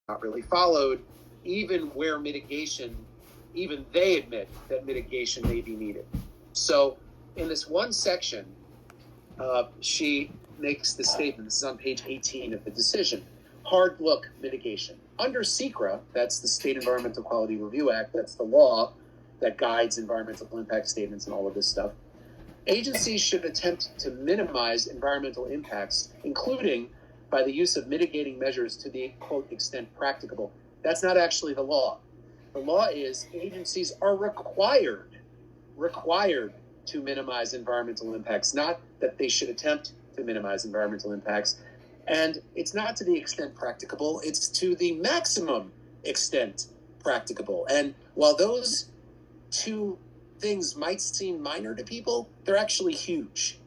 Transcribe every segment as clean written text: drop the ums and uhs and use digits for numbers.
not really followed, even where mitigation, even they admit that mitigation may be needed. So in this one section, she makes the statement, this is on page 18 of the decision, hard look mitigation. Under SECRA, that's the State Environmental Quality Review Act, that's the law that guides environmental impact statements and all of this stuff. Agencies should attempt to minimize environmental impacts, including by the use of mitigating measures to the, quote, extent practicable. That's not actually the law. The law is agencies are required to minimize environmental impacts, not that they should attempt to minimize environmental impacts. And it's not to the extent practicable, it's to the maximum extent practicable. And while those two things might seem minor to people, they're actually huge.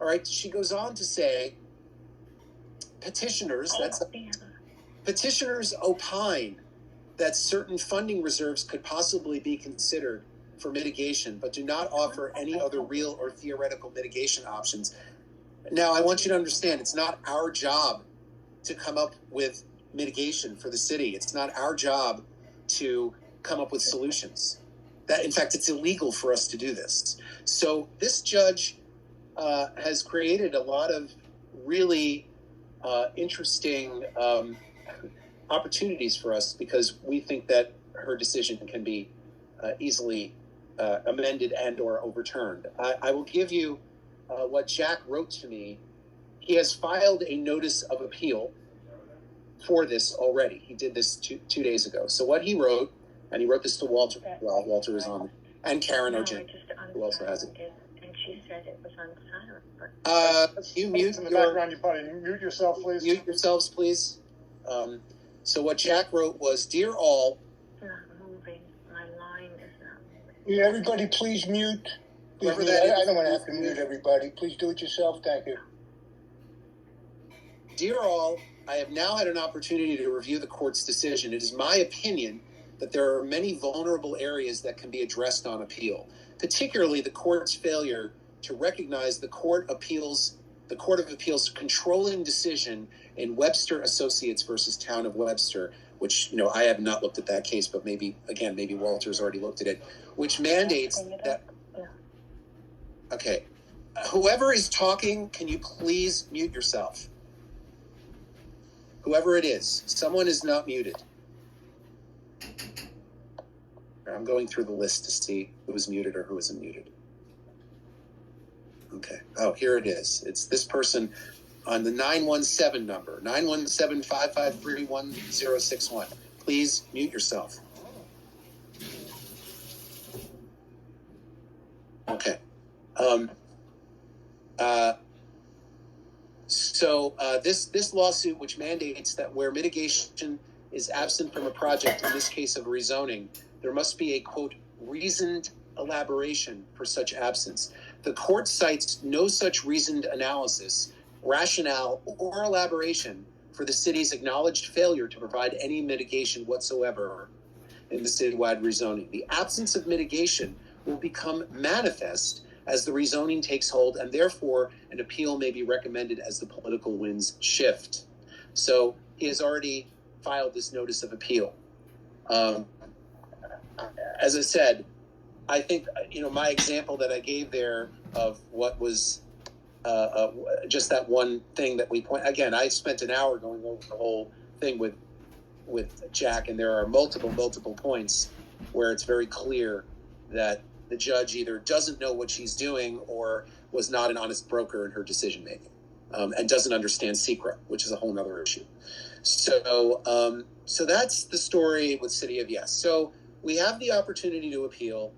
All right, she goes on to say, petitioners opine that certain funding reserves could possibly be considered for mitigation, but do not offer any other real or theoretical mitigation options. Now, I want you to understand, it's not our job to come up with mitigation for the city. It's not our job to come up with solutions. That, in fact, it's illegal for us to do this. So this judge has created a lot of really interesting opportunities for us, because we think that her decision can be easily amended and or overturned. I will give you what Jack wrote to me. He has filed a notice of appeal for this already. He did this two days ago. So what he wrote, and he wrote this to Walter. Well, Walter is on, and Karen Ojen, who also has it. And she said it was on silent. You mute in the background, you probably mute yourself, please. Mute yourselves, please. So what Jack wrote was, "Dear all." It's not moving. My line is not moving. Yeah, everybody, please mute. I don't want to have to mute everybody. Please do it yourself. Thank you. Dear all, I have now had an opportunity to review the court's decision. It is my opinion that there are many vulnerable areas that can be addressed on appeal, particularly the court's failure to recognize the Court of Appeals controlling decision in Webster Associates versus Town of Webster, which, I have not looked at that case, but maybe Walter's already looked at it, which mandates that. Okay. Whoever is talking, can you please mute yourself? Whoever it is, someone is not muted. I'm going through the list to see who was muted or who isn't muted. Okay. Oh, here it is. It's this person on the 917 number, 917-553-1061. Please mute yourself. Okay. This lawsuit, which mandates that where mitigation is absent from a project, in this case of rezoning, there must be a, quote, reasoned elaboration for such absence. The court cites no such reasoned analysis, rationale, or elaboration for the city's acknowledged failure to provide any mitigation whatsoever in the citywide rezoning. The absence of mitigation will become manifest as the rezoning takes hold, and therefore an appeal may be recommended as the political winds shift. So he has already filed this notice of appeal. As I said, I think, my example that I gave there of what was just that one thing that we point, again, I spent an hour going over the whole thing with Jack, and there are multiple points where it's very clear that the judge either doesn't know what she's doing or was not an honest broker in her decision making, and doesn't understand SECRA, which is a whole nother issue. So that's the story with City of Yes. So we have the opportunity to appeal.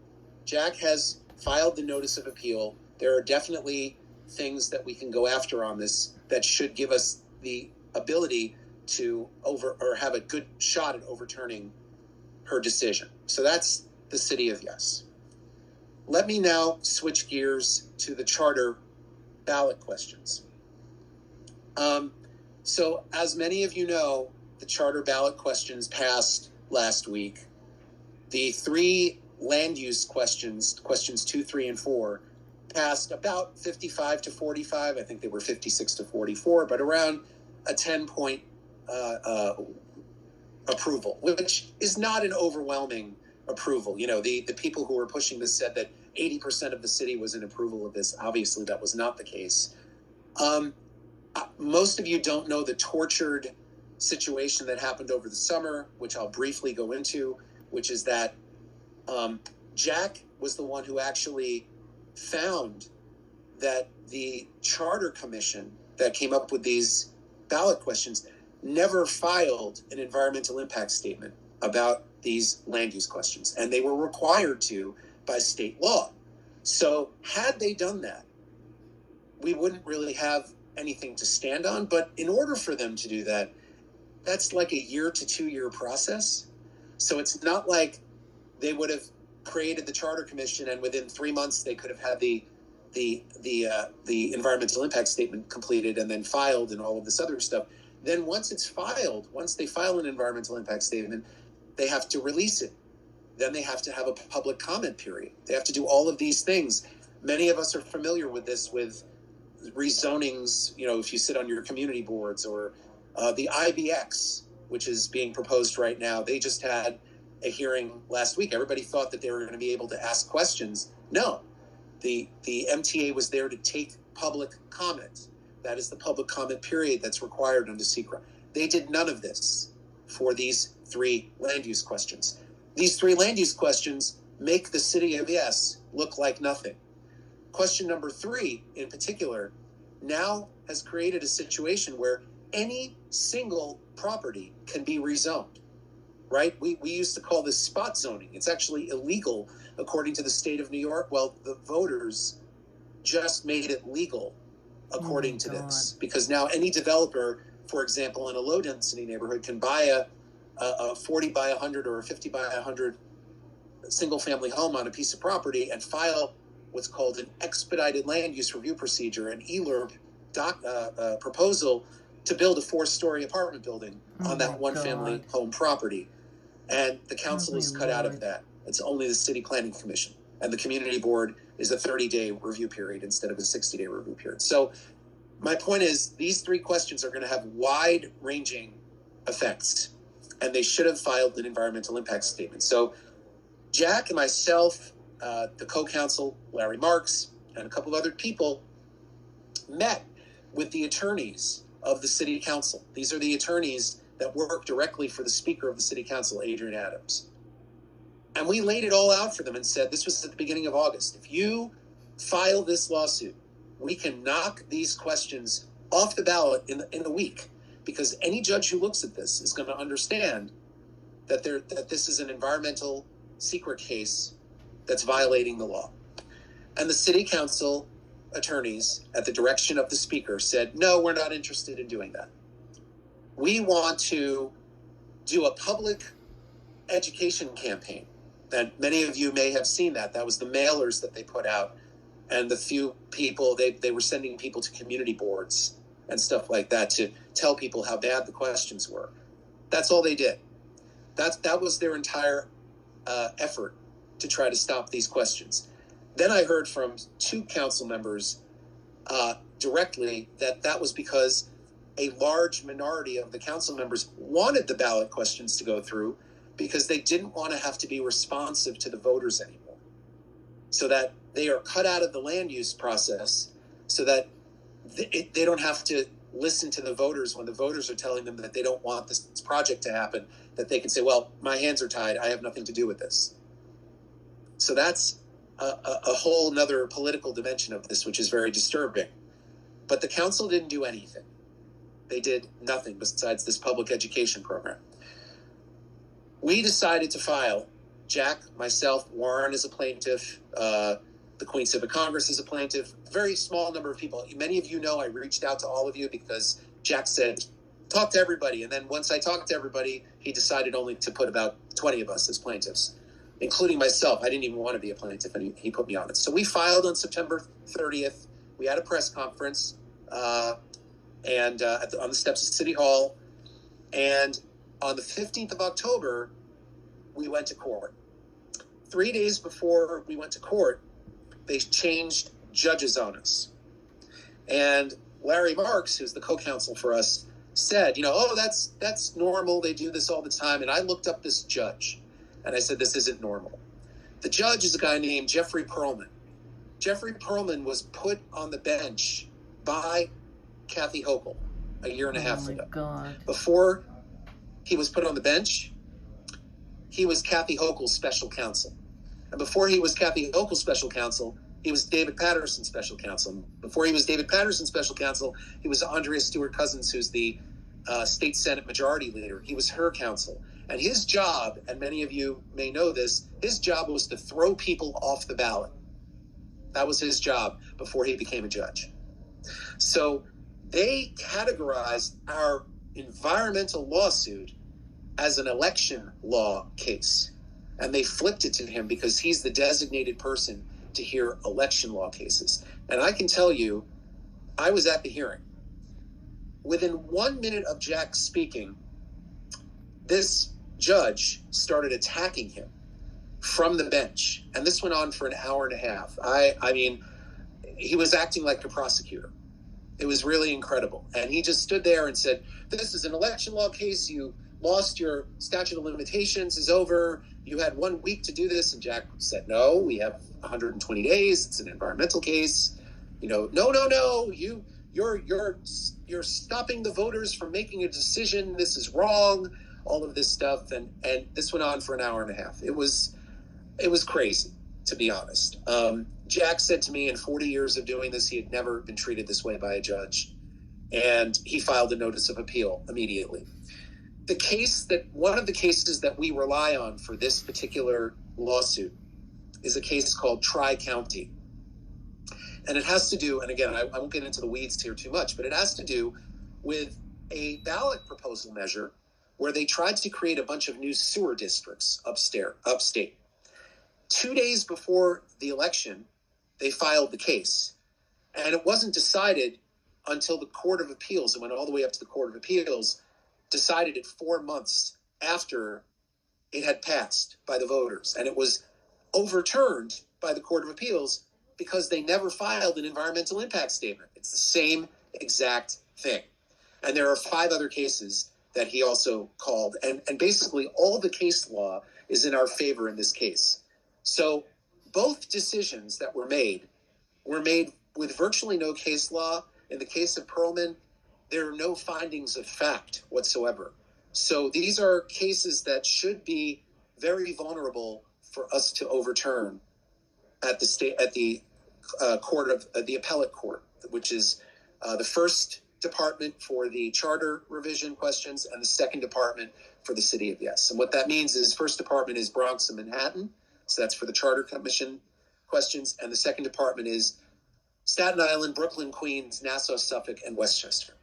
Jack has filed the notice of appeal. There are definitely things that we can go after on this that should give us the ability to have a good shot at overturning her decision. So that's the City of Yes. Let me now switch gears to the charter ballot questions. So as many of you know, the charter ballot questions passed last week. The three land use questions 2, 3, and 4, passed about 55 to 45. I think they were 56 to 44, but around a 10-point approval, which is not an overwhelming approval. You know, the people who were pushing this said that 80% of the city was in approval of this. Obviously, that was not the case. Most of you don't know the tortured situation that happened over the summer, which I'll briefly go into, which is that Jack was the one who actually found that the charter commission that came up with these ballot questions never filed an environmental impact statement about these land use questions, and they were required to by state law. So had they done that, we wouldn't really have anything to stand on. But in order for them to do that, that's like a 1 to 2 year process. So it's not like they would have created the charter commission and within 3 months they could have had the environmental impact statement completed and then filed and all of this other stuff. Then once it's filed, once they file an environmental impact statement, they have to release it. Then they have to have a public comment period. They have to do all of these things. Many of us are familiar with this, with rezonings, you know, if you sit on your community boards, or the IBX, which is being proposed right now. They just had a hearing last week. Everybody thought that they were going to be able to ask questions. No, the MTA was there to take public comment. That is the public comment period that's required under SECRA. They did none of this for these 3 land use questions. These 3 land use questions make the city of Yes look like nothing. Question number 3 in particular now has created a situation where any single property can be rezoned, right? We used to call this spot zoning. It's actually illegal according to the state of New York. Well, the voters just made it legal according to this, because now any developer, for example, in a low density neighborhood can buy a 40 by 100 or a 50 by 100 single family home on a piece of property and file what's called an expedited land use review procedure, an ELRB proposal to build a 4-story apartment building on that one family home property. And the council is cut out of that. It's only the city planning commission, and the community board is a 30-day review period instead of a 60-day review period. So my point is, these 3 questions are going to have wide-ranging effects, and they should have filed an environmental impact statement. So Jack and myself, the co-counsel, Larry Marks, and a couple of other people met with the attorneys of the city council. These are the attorneys that work directly for the speaker of the city council, Adrian Adams. And we laid it all out for them and said, this was at the beginning of August. If you file this lawsuit, we can knock these questions off the ballot in a week, because any judge who looks at this is going to understand that this is an environmental secret case that's violating the law. And the city council attorneys, at the direction of the speaker, said, no, we're not interested in doing that. We want to do a public education campaign. And many of you may have seen that. That was the mailers that they put out. And the few people, they were sending people to community boards and stuff like that to tell people how bad the questions were. That's all they did. That was their entire effort to try to stop these questions. Then I heard from 2 council members directly that was because a large minority of the council members wanted the ballot questions to go through, because they didn't want to have to be responsive to the voters anymore, so that they are cut out of the land use process, so that they don't have to listen to the voters when the voters are telling them that they don't want this project to happen, that they can say, well, my hands are tied, I have nothing to do with this. So that's a whole nother political dimension of this, which is very disturbing. But the council didn't do anything. They did nothing besides this public education program. We decided to file, Jack, myself, Warren is a plaintiff, the Queens Civic Congress is a plaintiff, very small number of people. Many of you know I reached out to all of you because Jack said, talk to everybody. And then once I talked to everybody, he decided only to put about 20 of us as plaintiffs, including myself. I didn't even want to be a plaintiff, and he put me on it. So we filed on September 30th. We had a press conference on the steps of City Hall. And on the 15th of October, we went to court. 3 days before we went to court, they changed judges on us. And Larry Marks, who's the co-counsel for us, said, oh, that's normal. They do this all the time. And I looked up this judge, and I said, this isn't normal. The judge is a guy named Jeffrey Perlman. Jeffrey Perlman was put on the bench by Kathy Hochul a year and a half ago. God. Before he was put on the bench, he was Kathy Hochul's special counsel. And before he was Kathy Hochul's special counsel, he was David Patterson's special counsel. Before he was David Patterson's special counsel, he was Andrea Stewart-Cousins, who's the state Senate majority leader. He was her counsel. And his job, and many of you may know this, his job was to throw people off the ballot. That was his job before he became a judge. So they categorized our environmental lawsuit as an election law case. And they flipped it to him because he's the designated person to hear election law cases. And I can tell you, I was at the hearing. Within 1 minute of Jack speaking, this judge started attacking him from the bench. And this went on for an hour and a half. I mean, he was acting like a prosecutor. It was really incredible. And he just stood there and said, this is an election law case. You lost your statute of limitations is over. You had 1 week to do this. And Jack said, no, we have 120 days. It's an environmental case. No. You're stopping the voters from making a decision. This is wrong. All of this stuff. And this went on for an hour and a half. It was crazy, to be honest. Jack said to me in 40 years of doing this, he had never been treated this way by a judge. And he filed a notice of appeal immediately. One of the cases that we rely on for this particular lawsuit is a case called Tri-County. And it has to do, and again, I won't get into the weeds here too much, but it has to do with a ballot proposal measure where they tried to create a bunch of new sewer districts upstate. 2 days before the election, they filed the case. And it wasn't decided until the Court of Appeals, and went all the way up to the Court of Appeals, decided it 4 months after it had passed by the voters. And it was overturned by the Court of Appeals because they never filed an environmental impact statement. It's the same exact thing. And there are 5 other cases that he also called. And basically all the case law is in our favor in this case. So both decisions that were made with virtually no case law. In the case of Perlman, there are no findings of fact whatsoever. So these are cases that should be very vulnerable for us to overturn at the court of the appellate court, which is the first department for the charter revision questions and the second department for the city of Yes. And what that means is first department is Bronx and Manhattan. So that's for the charter commission questions. And the second department is Staten Island, Brooklyn, Queens, Nassau, Suffolk, and Westchester.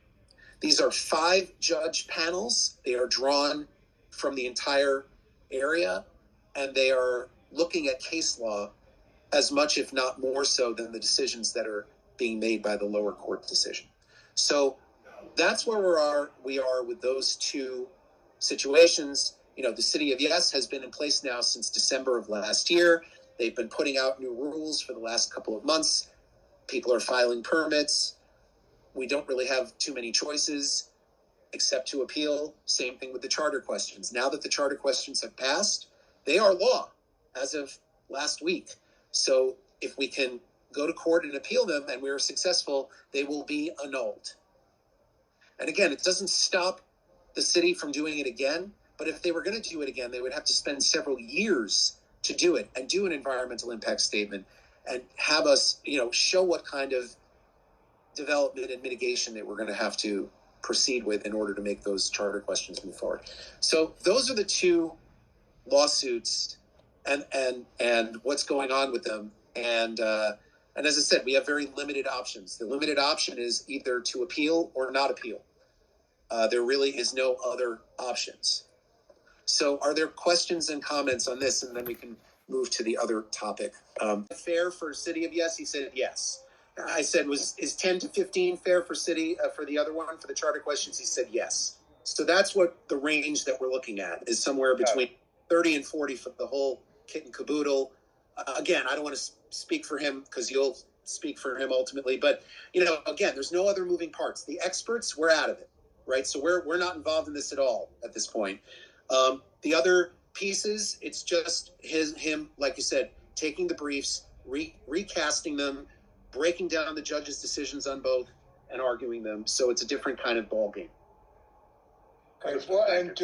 These are 5 judge panels. They are drawn from the entire area, and they are looking at case law as much, if not more so, than the decisions that are being made by the lower court decision. So that's where we are with those 2 situations. The city of Yes has been in place now since December of last year. They've been putting out new rules for the last couple of months. People are filing permits. We don't really have too many choices except to appeal. Same thing with the charter questions. Now that the charter questions have passed, they are law as of last week. So if we can go to court and appeal them and we're successful, they will be annulled. And again, it doesn't stop the city from doing it again. But if they were going to do it again, they would have to spend several years to do it and do an environmental impact statement and have us, show what kind of development and mitigation that we're going to have to proceed with in order to make those charter questions move forward. So those are the 2 lawsuits and what's going on with them. And as I said, we have very limited options. The limited option is either to appeal or not appeal. There really is no other options. So are there questions and comments on this? And then we can move to the other topic. Fair for City of Yes? He said yes. I said, is 10 to 15 fair for city, for the other one, for the charter questions? He said yes. So that's what the range that we're looking at is, somewhere between 30 and 40 for the whole kit and caboodle. Again, I don't want to speak for him because you'll speak for him ultimately. But, again, there's no other moving parts. The experts, we're out of it. right? So we're not involved in this at all at this point. The other pieces, it's just him, like you said, taking the briefs, recasting them, breaking down the judge's decisions on both, and arguing them. So it's a different kind of ball game. Well, and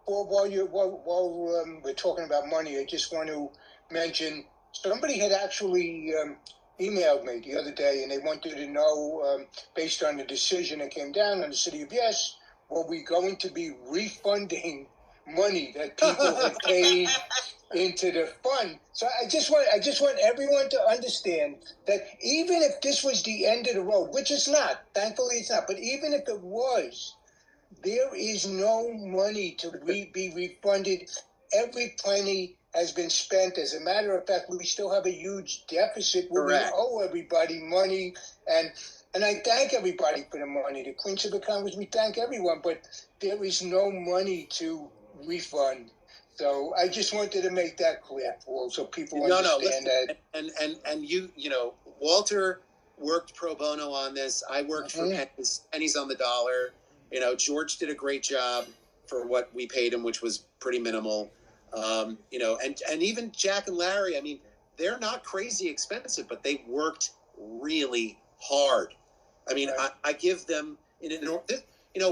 while we're talking about money, I just want to mention somebody had actually emailed me the other day, and they wanted to know, based on the decision that came down on the city of Yes, were we going to be refunding money that people had paid into the fund? So I just want everyone to understand that even if this was the end of the road, which it's not, thankfully it's not, but even if it was, there is no money to be refunded. Every penny has been spent. As a matter of fact, we still have a huge deficit where Correct. we owe everybody money. And I thank everybody for the money. The Queens Civic Congress, we thank everyone, but there is no money to refund. So I just wanted to make that clear, Paul, so people understand that. And you know, Walter worked pro bono on this. I worked for pennies on the dollar. You know, George did a great job for what we paid him, which was pretty minimal. You know, and even Jack and Larry, I mean, they're not crazy expensive, but they worked really hard. I mean, right. I give them, you know,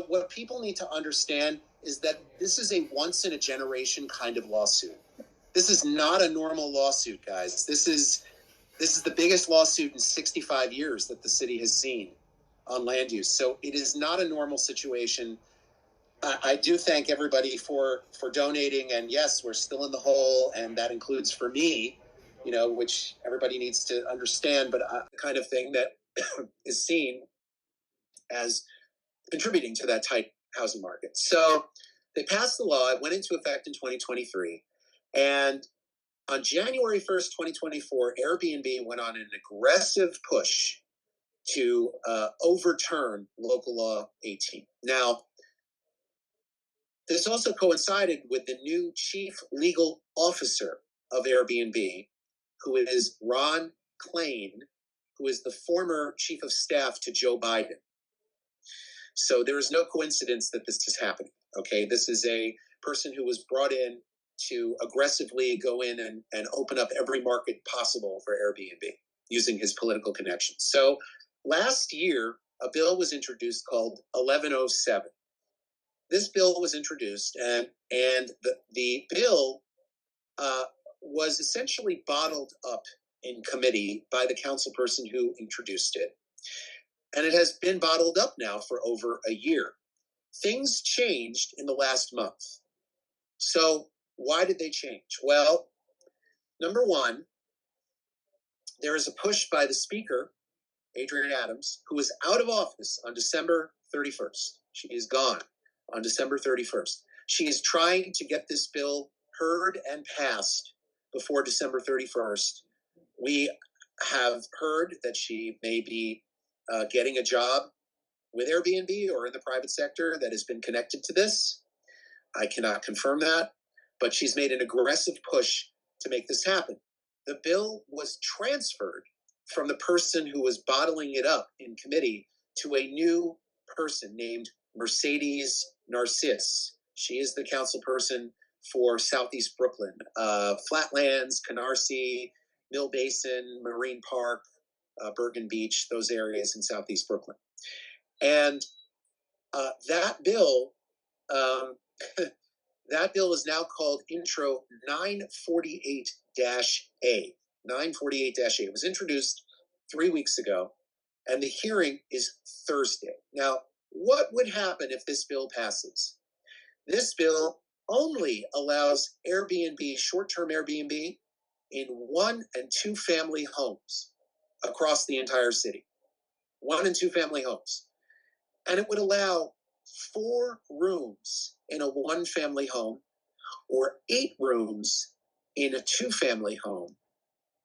what people need to understand is that this is a once in a generation kind of lawsuit. This is not a normal lawsuit, guys. This is the biggest lawsuit in 65 years that the city has seen on land use. So it is not a normal situation. I do thank everybody for donating, and yes, we're still in the hole, and that includes for me, you know, which everybody needs to understand, but the kind of thing that is seen as contributing to that tight housing market. So they passed the law. It went into effect in 2023, and on January 1st, 2024, Airbnb went on an aggressive push to overturn local law 18. Now, this also coincided with the new chief legal officer of Airbnb, who is Ron Klain, who is the former chief of staff to Joe Biden. So there is no coincidence that this is happening, okay? This is a person who was brought in to aggressively go in and open up every market possible for Airbnb using his political connections. So last year, a bill was introduced called 1107. This bill was introduced, and the bill was essentially bottled up in committee by the council person who introduced it. And it has been bottled up now for over a year. Things changed in the last month. So why did they change? Well, number one, there is a push by the speaker, Adrienne Adams, who was out of office on December 31st. She is gone on December 31st. She is trying to get this bill heard and passed before December 31st. We have heard that she may be getting a job with Airbnb or in the private sector that has been connected to this. I cannot confirm that, but she's made an aggressive push to make this happen. The bill was transferred from the person who was bottling it up in committee to a new person named Mercedes Narcisse. She is the council person for Southeast Brooklyn, Flatlands, Canarsie, Mill Basin, Marine Park, Bergen Beach, those areas in Southeast Brooklyn. And that bill, that bill is now called Intro 948-A. 948-A. It was introduced 3 weeks ago, and the hearing is Thursday. Now, what would happen if this bill passes? This bill only allows Airbnb, short-term Airbnb, in 1 and 2 family homes across the entire city. 1 and 2 family homes. And it would allow 4 rooms in a 1 family home or 8 rooms in a 2 family home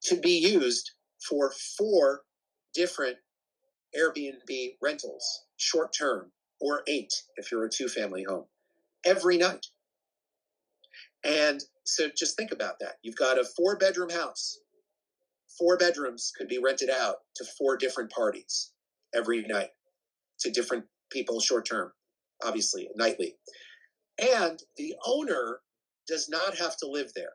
to be used for 4 different Airbnb rentals, short term, or 8 if you're a 2 family home, every night. And so just think about that. You've got a 4-bedroom house. 4 bedrooms could be rented out to 4 different parties every night, to different people short term, obviously, nightly. And the owner does not have to live there.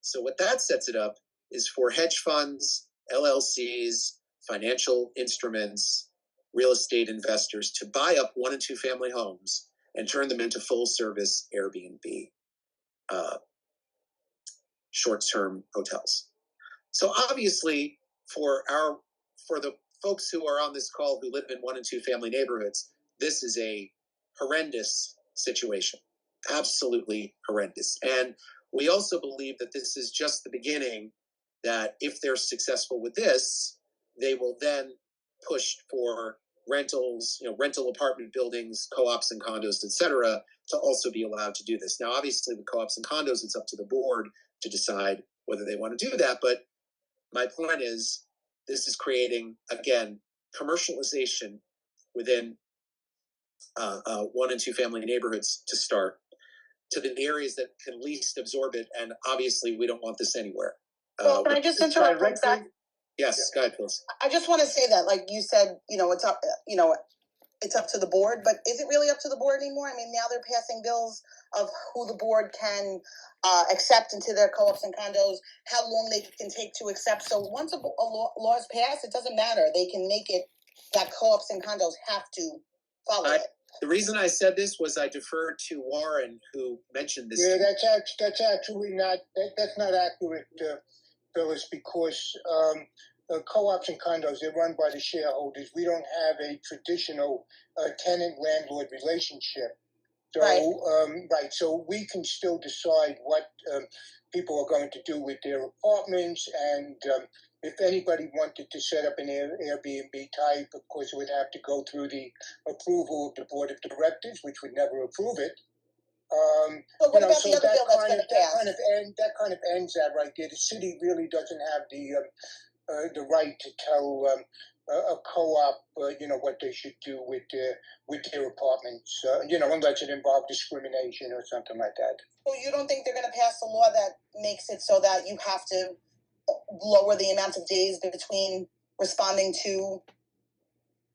So what that sets it up is for hedge funds, LLCs, financial instruments, real estate investors to buy up 1 and 2 family homes and turn them into full service Airbnb short-term hotels. So obviously for the folks who are on this call who live in 1 and 2 family neighborhoods, this is a horrendous situation. Absolutely horrendous. And we also believe that this is just the beginning, that if they're successful with this, they will then push for rentals, rental apartment buildings, co-ops and condos, et cetera, to also be allowed to do this. Now, obviously, with co-ops and condos, it's up to the board to decide whether they want to do that. But my point is, this is creating, again, commercialization within 1 and 2 family neighborhoods to start, to the areas that can least absorb it. And obviously, we don't want this anywhere. Well, can I just interrupt for a sec? Yes, go ahead, please. I just want to say that, like you said, it's up, it's up to the board, but is it really up to the board anymore? I mean, now they're passing bills of who the board can accept into their co-ops and condos, how long they can take to accept. So once a law is passed, it doesn't matter. They can make it that co-ops and condos have to follow it. The reason I said this was I deferred to Warren, who mentioned this. Yeah, that's actually not accurate, Phyllis, because co-ops and condos, they're run by the shareholders. We don't have a traditional tenant-landlord relationship. So, right. So we can still decide what people are going to do with their apartments, and if anybody wanted to set up an Airbnb type, of course, it would have to go through the approval of the board of directors, which would never approve it. But what about the other bill that's going to pass? That kind of ends that right there. The city really doesn't have the right to tell a co-op, what they should do with their apartments, unless it involves discrimination or something like that. So you don't think they're going to pass a law that makes it so that you have to lower the amount of days between responding to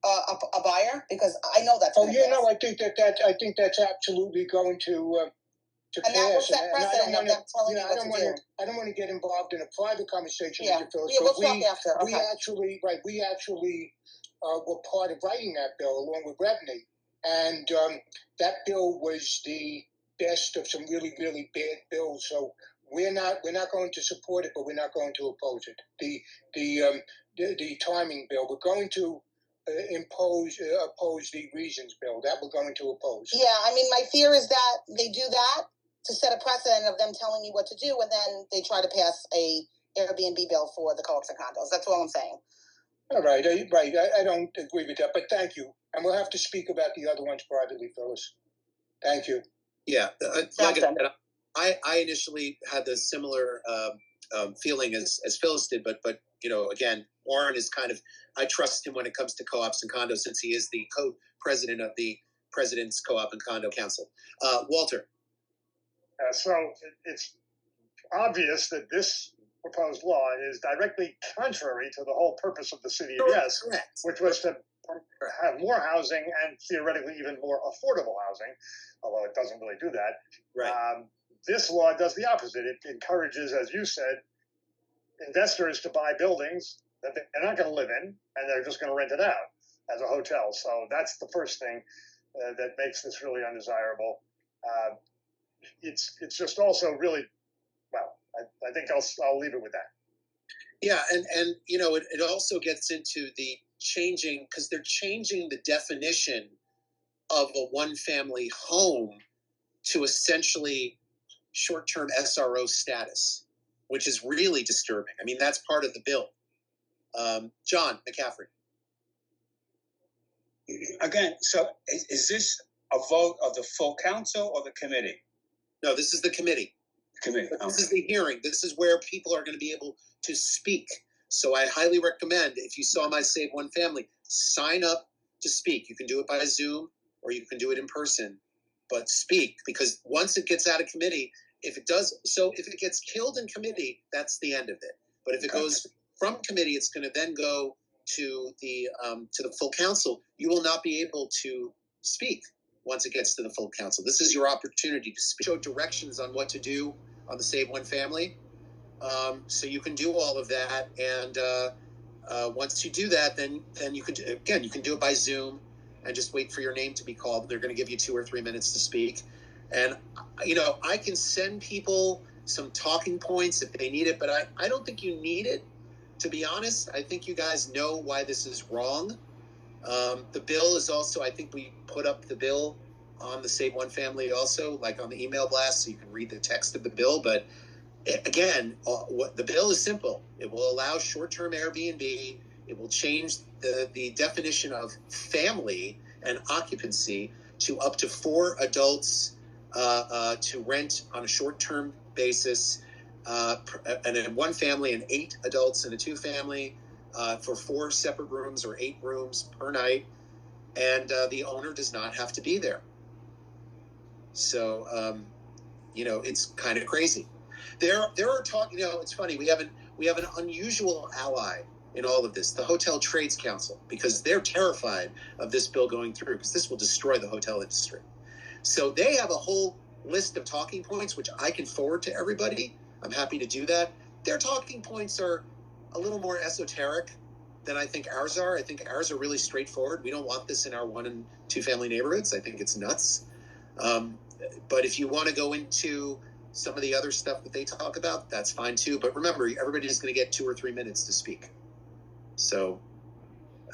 a buyer? Because I know that's. Oh yeah, no, I think that's absolutely going to pass. And that was that precedent of them telling you what to do. I don't want to get involved in a private conversation with you, Phyllis. Yeah, we'll talk after. Okay. We actually were part of writing that bill along with Revenue, and that bill was the best of some really, really bad bills. So we're not going to support it, but we're not going to oppose it. The timing bill, we're going to oppose the reasons bill. That we're going to oppose. Yeah, I mean, my fear is that they do that to set a precedent of them telling you what to do, and then they try to pass a Airbnb bill for the co-ops and condos. That's all I'm saying. All right, I don't agree with that, but thank you. And we'll have to speak about the other ones privately, Phyllis. Thank you. Yeah, like I initially had the similar feeling as Phyllis did, but again, Warren is I trust him when it comes to co-ops and condos, since he is the co-president of the President's Co-op and Condo Council. Walter. So it's obvious that this proposed law is directly contrary to the whole purpose of the City of Yes, which was to have more housing and theoretically even more affordable housing, although it doesn't really do that. Right. This law does the opposite. It encourages, as you said, investors to buy buildings that they're not going to live in, and they're just going to rent it out as a hotel. So that's the first thing that makes this really undesirable. It's just also really, well, I think I'll leave it with that. Yeah, and it also gets into the changing, because they're changing the definition of a one-family home to essentially short-term SRO status, which is really disturbing. I mean, that's part of the bill. John McCaffrey. Again, so is this a vote of the full council or the committee? No, this is the committee. This is the hearing. This is where people are going to be able to speak. So I highly recommend, if you saw my Save One Family, sign up to speak. You can do it by Zoom or you can do it in person, but speak, because once it gets out of committee, if it gets killed in committee, that's the end of it. But if it goes from committee, it's going to then go to the full council. You will not be able to speak once it gets to the full council. This is your opportunity to speak. Show directions on what to do on the Save One Family. So you can do all of that, and once you do that, then you can you can do it by Zoom and just wait for your name to be called. They're going to give you 2 or 3 minutes to speak, and I can send people some talking points if they need it, but I don't think you need it, to be honest. I think you guys know why this is wrong. The bill is also, I think we put up the bill on the Save One Family also, like on the email blast, so you can read the text of the bill. But again, what the bill is simple. It will allow short-term Airbnb. It will change the definition of family and occupancy to up to 4 adults to rent on a short-term basis, and then 1 family and 8 adults in a 2-family. For 4 separate rooms or 8 rooms per night, and the owner does not have to be there. So, it's kind of crazy. There are talk. It's funny. We have an unusual ally in all of this, the Hotel Trades Council, because they're terrified of this bill going through, because this will destroy the hotel industry. So they have a whole list of talking points, which I can forward to everybody. I'm happy to do that. Their talking points are a little more esoteric than I think ours are. I think ours are really straightforward. We don't want this in our 1 and 2 family neighborhoods. I think it's nuts. But if you want to go into some of the other stuff that they talk about, that's fine too. But remember, everybody's going to get 2 or 3 minutes to speak. So,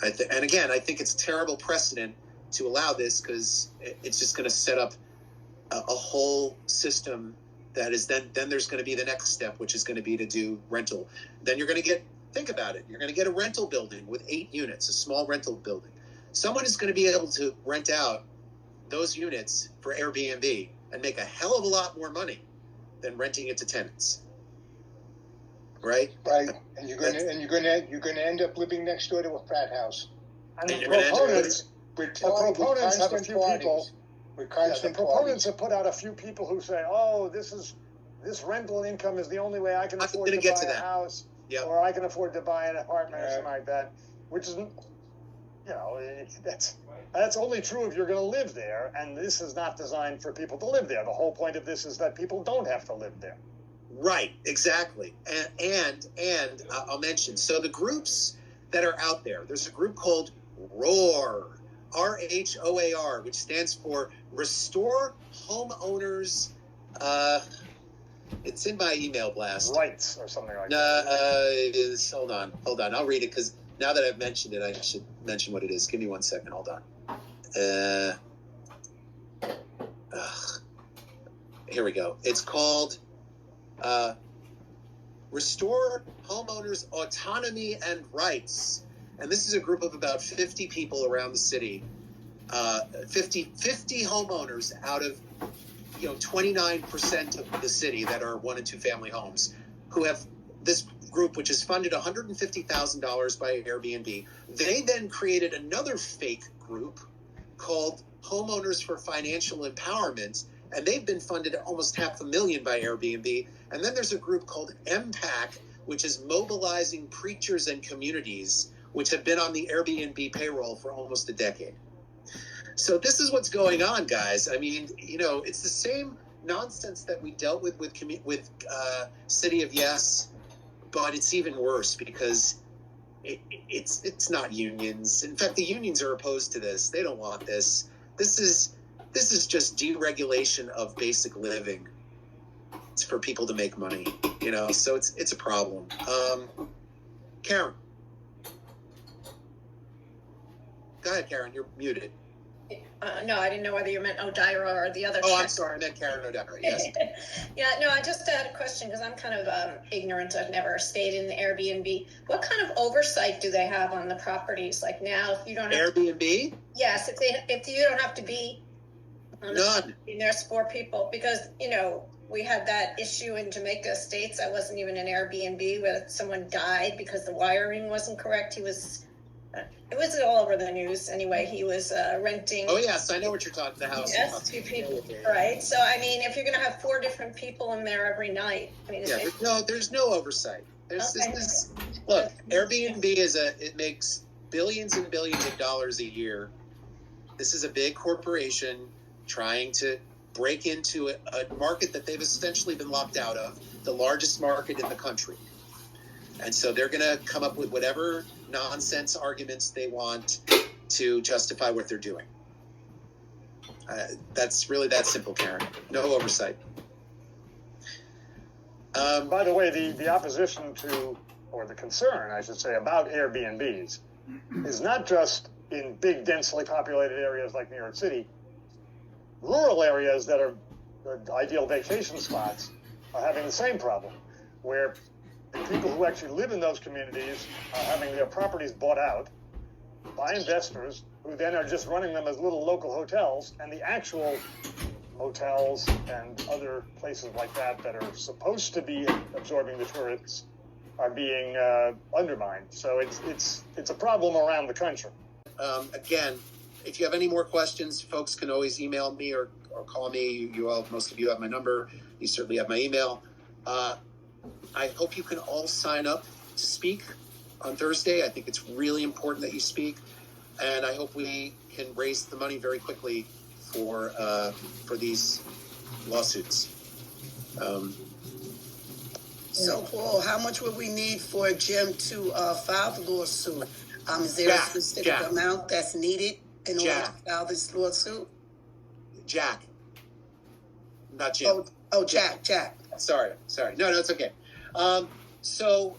and again, I think it's terrible precedent to allow this, because it's just going to set up a whole system that is then there's going to be the next step, which is going to be to do rental. Then you're going to think about it. You're going to get a rental building with 8 units, a small rental building. Someone is going to be able to rent out those units for Airbnb and make a hell of a lot more money than renting it to tenants. Right? Right. And you're gonna end up living next door to a frat house. And And the you're gonna end up proponents, the proponents have a few people. With The constant proponents parties. have put out a few people who say, "Oh, this rental income is the only way I can I'm afford gonna to get buy to a that. house, Yep. or I can afford to buy an apartment or Yeah. something like that," which is, that's only true if you're going to live there, and this is not designed for people to live there. The whole point of this is that people don't have to live there. Right, exactly. And I'll mention, so the groups that are out there, there's a group called ROAR, RHOAR, which stands for Restore Homeowners, it's in my email blast. Rights or something like that. Hold on, I'll read it, because now that I've mentioned it, I should mention what it is. Give me 1 second, hold on. Here we go. It's called Restore Homeowners Autonomy and Rights. And this is a group of about 50 people around the city, 50 homeowners out of 29% of the city that are 1 and 2 family homes, who have this group, which is funded $150,000 by Airbnb. They then created another fake group called Homeowners for Financial Empowerment, and they've been funded almost $500,000 by Airbnb. And then there's a group called MPAC, which is Mobilizing Preachers and Communities, which have been on the Airbnb payroll for almost a decade. So this is what's going on, guys. I mean, it's the same nonsense that we dealt with City of Yes, but it's even worse, because it's not unions. In fact, the unions are opposed to this. They don't want this. This is just deregulation of basic living. It's for people to make money, so it's a problem. Karen. Go ahead, Karen, you're muted. No, I didn't know whether you meant Odira or the other. Oh, I'm sorry, I meant Karen Odira, yes. Yeah, no, I just had a question, because I'm kind of ignorant. I've never stayed in the Airbnb. What kind of oversight do they have on the properties? Like now, if you don't have Airbnb? Yes, if you don't have to be on the None. property, there's 4 people, because, we had that issue in Jamaica Estates. I wasn't even in Airbnb, where someone died because the wiring wasn't correct. It was all over the news. Anyway, he was renting. Oh, yes, I know what you're talking about. The house. Yes, 2 people, right? So, I mean, if you're going to have 4 different people in there every night, I mean, there's no oversight. Okay. Look, Airbnb it makes billions and billions of dollars a year, This is a big corporation trying to break into a market that they've essentially been locked out of, the largest market in the country. And so they're going to come up with whatever nonsense arguments they want to justify what they're doing. That's really that simple, Karen. No oversight. By the way, the opposition to, or the concern, I should say, about Airbnbs is not just in big, densely populated areas like New York City. Rural areas that are ideal vacation spots are having the same problem, where the people who actually live in those communities are having their properties bought out by investors who then are just running them as little local hotels, and the actual hotels and other places like that that are supposed to be absorbing the tourists are being undermined. So it's a problem around the country. Again, if you have any more questions, folks can always email me or call me. Most of you have my number. You certainly have my email. I hope you can all sign up to speak on Thursday. I think it's really important that you speak, and I hope we can raise the money very quickly for these lawsuits. So, Paul, how much would we need for Jim to file the lawsuit? Is there a specific amount that's needed in order to file this lawsuit? Jack, not Jim. Oh, Jack. Sorry. No, it's okay. So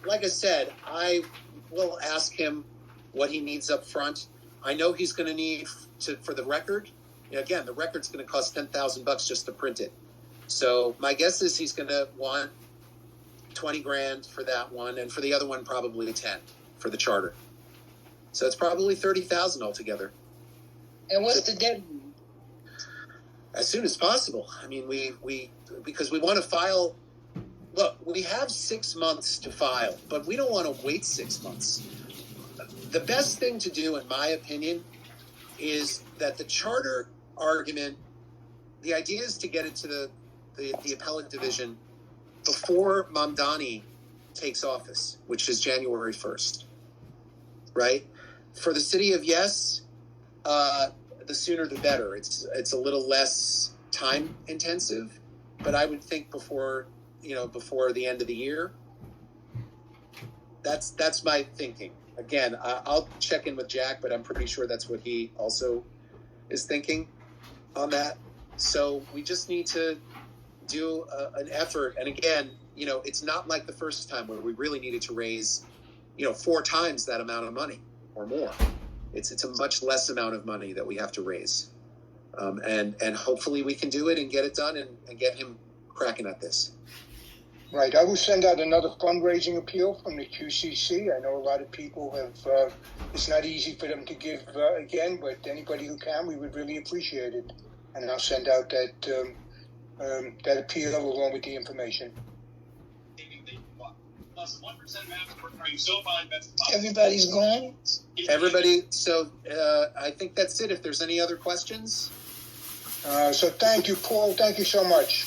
like I said, I will ask him what he needs up front. I know he's going to need for the record. Again, the record's going to cost $10,000 just to print it. So my guess is he's going to want $20,000 for that one, and for the other one probably 10 for the charter. So it's probably $30,000 altogether. And what's the deadline? As soon as possible. I mean, we because we want to file. Look, we have 6 months to file, but we don't want to wait 6 months. The best thing to do, in my opinion, is that the charter argument, the idea is to get it to the appellate division before Mamdani takes office, which is January 1st, right? For the city of Yes, the sooner the better. It's a little less time intensive, but I would think before the end of the year. That's my thinking. Again, I'll check in with Jack, but I'm pretty sure that's what he also is thinking on that. So we just need to do an effort. And again, it's not like the first time where we really needed to raise, 4 times that amount of money or more. It's a much less amount of money that we have to raise. And hopefully we can do it and get it done and get him cracking at this. Right. I will send out another fundraising appeal from the QCC. I know a lot of people have, it's not easy for them to give again, but anybody who can, we would really appreciate it. And I'll send out that appeal along with the information. Everybody's gone? Everybody. So I think that's it. If there's any other questions. So thank you, Paul. Thank you so much.